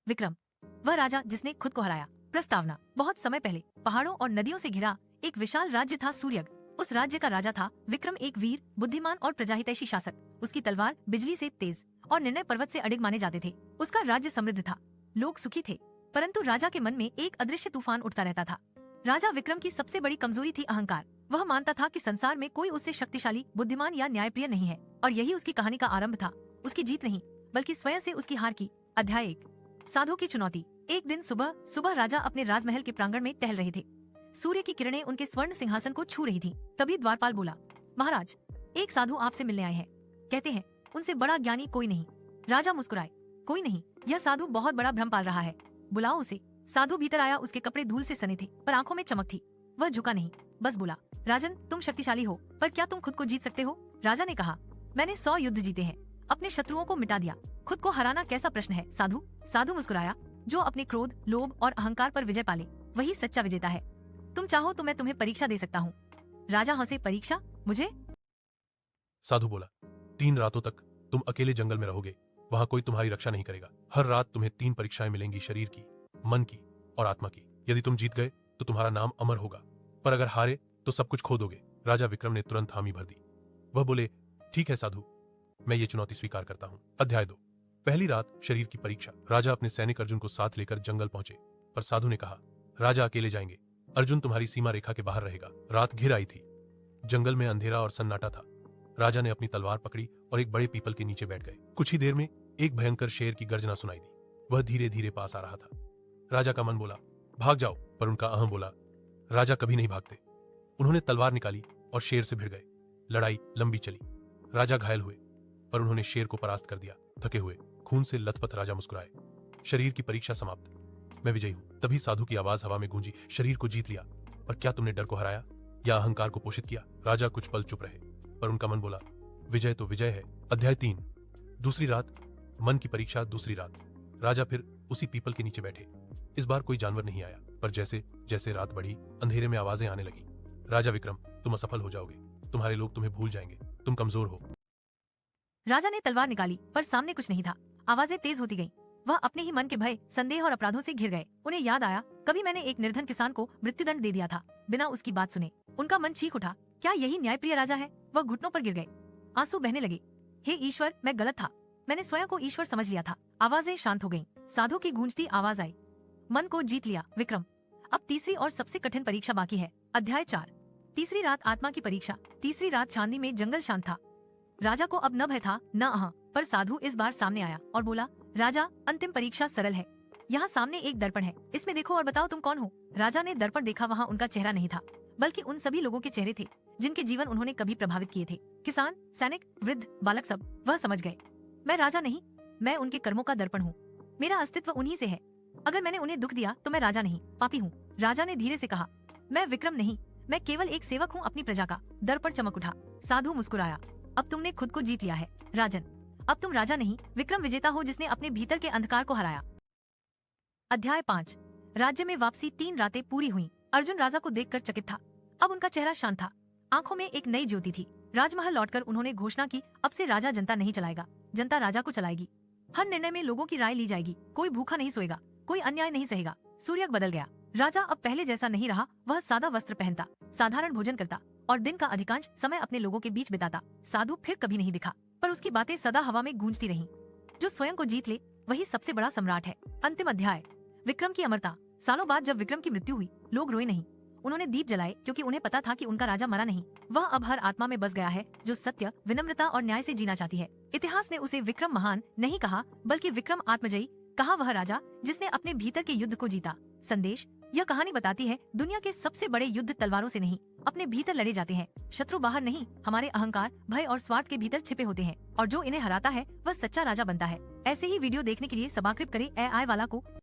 विक्रम, वह राजा जिसने खुद को हराया। प्रस्तावना। बहुत समय पहले पहाड़ों और नदियों से घिरा एक विशाल राज्य था सूर्यग। उस राज्य का राजा था विक्रम, एक वीर, बुद्धिमान और प्रजाहितैषी शासक। उसकी तलवार बिजली से तेज और निर्णय पर्वत से अडिग माने जाते थे। उसका राज्य समृद्ध था, लोग सुखी थे, परंतु राजा के मन में एक अदृश्य तूफान उठता रहता था। राजा विक्रम की सबसे बड़ी कमजोरी थी अहंकार। वह मानता था कि संसार में कोई उससे शक्तिशाली, बुद्धिमान या न्यायप्रिय नहीं है, और यही उसकी कहानी का आरंभ था। उसकी जीत नहीं, बल्कि स्वयं से उसकी हार की। अध्याय 1। साधु की चुनौती। एक दिन सुबह सुबह राजा अपने राजमहल के प्रांगण में टहल रहे थे। सूर्य की किरणें उनके स्वर्ण सिंहासन को छू रही थीं। तभी द्वारपाल बोला, महाराज, एक साधु आपसे मिलने आए हैं। कहते हैं उनसे बड़ा ज्ञानी कोई नहीं। राजा मुस्कुराए, कोई नहीं, यह साधु बहुत बड़ा भ्रम पाल रहा है, बुलाओ उसे। साधु भीतर आया। उसके कपड़े धूल से सने थे, पर आंखों में चमक थी। वह झुका नहीं, बस बोला, राजन, तुम शक्तिशाली हो, पर क्या तुम खुद को जीत सकते हो? राजा ने कहा, मैंने 100 युद्ध जीते हैं, अपने शत्रुओं को मिटा दिया, खुद को हराना कैसा प्रश्न है साधु? साधु मुस्कुराया, जो अपने क्रोध, लोभ और अहंकार पर विजय पाले, वही सच्चा विजेता है। तुम चाहो तो मैं तुम्हें परीक्षा दे सकता हूँ। राजा हंसे, परीक्षा? मुझे? साधु बोला, 3 रातों तक तुम अकेले जंगल में रहोगे। वहां कोई तुम्हारी रक्षा नहीं करेगा। हर रात तुम्हें 3 परीक्षाएं मिलेंगी, शरीर की, मन की और आत्मा की। यदि तुम जीत गए तो तुम्हारा नाम अमर होगा, पर अगर हारे तो सब कुछ खो दोगे। राजा विक्रम ने तुरंत हामी भर दी। वह बोले, ठीक है साधु, मैं ये चुनौती स्वीकार करता हूँ। अध्याय 2। पहली रात, शरीर की परीक्षा। राजा अपने सैनिक अर्जुन को साथ लेकर जंगल पहुंचे, पर साधु ने कहा, राजा अकेले जाएंगे, अर्जुन तुम्हारी सीमा रेखा के बाहर रहेगा। रात घिर आई थी, जंगल में अंधेरा और सन्नाटा था। राजा ने अपनी तलवार पकड़ी और एक बड़े पीपल के नीचे बैठ गए। कुछ ही देर में एक भयंकर शेर की गर्जना सुनाई दी। वह धीरे धीरे पास आ रहा था। राजा का मन बोला, भाग जाओ, पर उनका अहं बोला, राजा कभी नहीं भागते। उन्होंने तलवार निकाली और शेर से भिड़ गए। लड़ाई लंबी चली। राजा घायल हुए, पर उन्होंने शेर को परास्त कर दिया। थके हुए, खून से लथपथ राजा मुस्कुराए। शरीर की परीक्षा समाप्त, मैं विजयी हूं। तभी साधु की आवाज हवा में गूंजी, शरीर को जीत लिया, पर क्या तुमने डर को हराया या अहंकार को पोषित किया? राजा कुछ पल चुप रहे, पर उनका मन बोला, विजय तो विजय है। अध्याय 3। दूसरी रात, मन की परीक्षा। दूसरी रात, राजा फिर उसी पीपल के नीचे बैठे। इस बार कोई जानवर नहीं आया, पर जैसे जैसे रात बढ़ी, अंधेरे में आवाजें आने लगी। राजा विक्रम, तुम असफल हो जाओगे, तुम्हारे लोग तुम्हें भूल जाएंगे, तुम कमजोर हो। राजा ने तलवार निकाली, पर सामने कुछ नहीं था। आवाजें तेज होती गईं। वह अपने ही मन के भय, संदेह और अपराधों से घिर गए। उन्हें याद आया, कभी मैंने एक निर्धन किसान को मृत्युदंड दे दिया था, बिना उसकी बात सुने। उनका मन चीख उठा, क्या यही न्यायप्रिय राजा है? वह घुटनों पर गिर गए, आंसू बहने लगे। हे ईश्वर, मैं गलत था, मैंने स्वयं को ईश्वर समझ लिया था। आवाजें शांत हो गईं। साधु की गूंजती आवाज आई, मन को जीत लिया विक्रम। अब तीसरी और सबसे कठिन परीक्षा बाकी है। अध्याय 4। तीसरी रात, आत्मा की परीक्षा। तीसरी रात, चांदनी में जंगल शांत था। राजा को अब न भय था न अहं, पर साधु इस बार सामने आया और बोला, राजा, अंतिम परीक्षा सरल है। यहाँ सामने एक दर्पण है, इसमें देखो और बताओ तुम कौन हो। राजा ने दर्पण देखा। वहाँ उनका चेहरा नहीं था, बल्कि उन सभी लोगों के चेहरे थे जिनके जीवन उन्होंने कभी प्रभावित किए थे। किसान, सैनिक, वृद्ध, बालक, सब। वह समझ गए, मैं राजा नहीं, मैं उनके कर्मों का दर्पण हूँ। मेरा अस्तित्व उन्हीं से है। अगर मैंने उन्हें दुख दिया तो मैं राजा नहीं, पापी हूँ। राजा ने धीरे से कहा, मैं विक्रम नहीं, मैं केवल एक सेवक हूँ अपनी प्रजा का। दर्पण चमक उठा। साधु मुस्कुराया, अब तुमने खुद को जीत लिया है राजन। अब तुम राजा नहीं, विक्रम विजेता हो, जिसने अपने भीतर के अंधकार को हराया। अध्याय 5। राज्य में वापसी। 3 रातें पूरी हुई। अर्जुन राजा को देखकर चकित था। अब उनका चेहरा शांत था, आंखों में एक नई ज्योति थी। राजमहल लौटकर उन्होंने घोषणा की, अब से राजा जनता नहीं चलाएगा, जनता राजा को चलाएगी। हर निर्णय में लोगों की राय ली जाएगी। कोई भूखा नहीं सोएगा, कोई अन्याय नहीं सहेगा। सूर्य बदल गया। राजा अब पहले जैसा नहीं रहा। वह सादा वस्त्र पहनता, साधारण भोजन करता और दिन का अधिकांश समय अपने लोगों के बीच बिताता। साधु फिर कभी नहीं दिखा, पर उसकी बातें सदा हवा में गूंजती रहीं। जो स्वयं को जीत ले, वही सबसे बड़ा सम्राट है। अंतिम अध्याय, विक्रम की अमरता। सालों बाद जब विक्रम की मृत्यु हुई, लोग रोए नहीं, उन्होंने दीप जलाए, क्योंकि उन्हें पता था कि उनका राजा मरा नहीं। वह अब हर आत्मा में बस गया है, जो सत्य, विनम्रता और न्याय से जीना चाहती है। इतिहास ने उसे विक्रम महान नहीं कहा, बल्कि विक्रम आत्मजयी कहा। वह राजा जिसने अपने भीतर के युद्ध को जीता। संदेश, यह कहानी बताती है, दुनिया के सबसे बड़े युद्ध तलवारों से नहीं, अपने भीतर लड़े जाते हैं। शत्रु बाहर नहीं, हमारे अहंकार, भय और स्वार्थ के भीतर छिपे होते हैं, और जो इन्हें हराता है वह सच्चा राजा बनता है। ऐसे ही वीडियो देखने के लिए सब्सक्राइब करें AI वाला को।